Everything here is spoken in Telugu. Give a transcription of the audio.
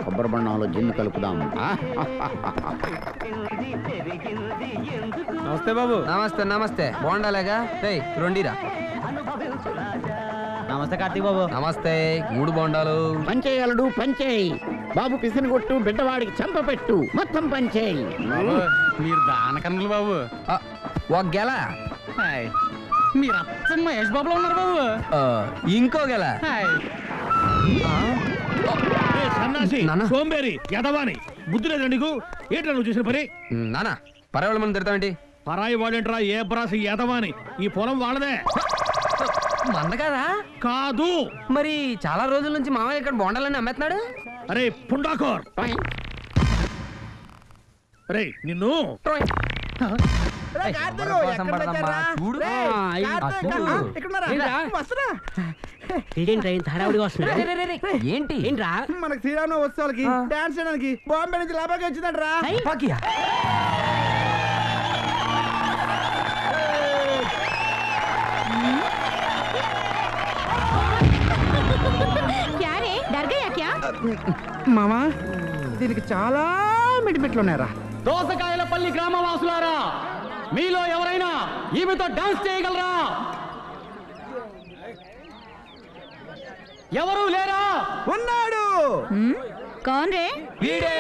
కొబ్బరి బండంలో జిన్ను కలుపుదాం. నమస్తే బాబు. నమస్తే నమస్తే. బాగుండాలేగా రెండిరా. నమస్తే కార్తీక్ బాబు. నమస్తే. 3 బోండాలు. పంచేయలడు పంచేయి. బాబు పిసిని కొట్టు, బిడ్డవాడికి చెంప పెట్టు, మొత్తం పంచేయి. మీరు దానకన్నులు బాబు. ఒక గెల. మీరు అచ్చం మహేష్ బాబులో ఉన్నారు బాబు. ఇంకో గెల. సోంబేరి యదవాని బుద్ధి లేదు నీకు. ఏంట్రా నువ్వు చేసిన పని? నానా పర్వాలేదు మనం తిడతామేంటి? పరాయి వాడేంట్రా ఏ బ్రాసి యదవాని. ఈ పొలం వాళ్ళదే. మంద కదా? కాదు. మరి చాలా రోజుల నుంచి మామయ్య ఇక్కడ బోండాలని అమ్మేస్తున్నాడు. అరే పుండాకోర్, అరే నిన్ను ఏంటి మనకి శ్రీరామ ఉత్సవాలకి డాన్స్ చేయడానికి బాంబే నుంచి లాభాకి వచ్చిందంట్రా. మామా దీనికి చాలా మెడిపెట్లు ఉన్నాయరా. దోసకాయలపల్లి గ్రామవాసులారా, మీలో ఎవరైనా ఈమెతో డాన్స్ చేయగలరా? ఎవరు లేరా? ఉన్నాడు. कौन रे? వీడే.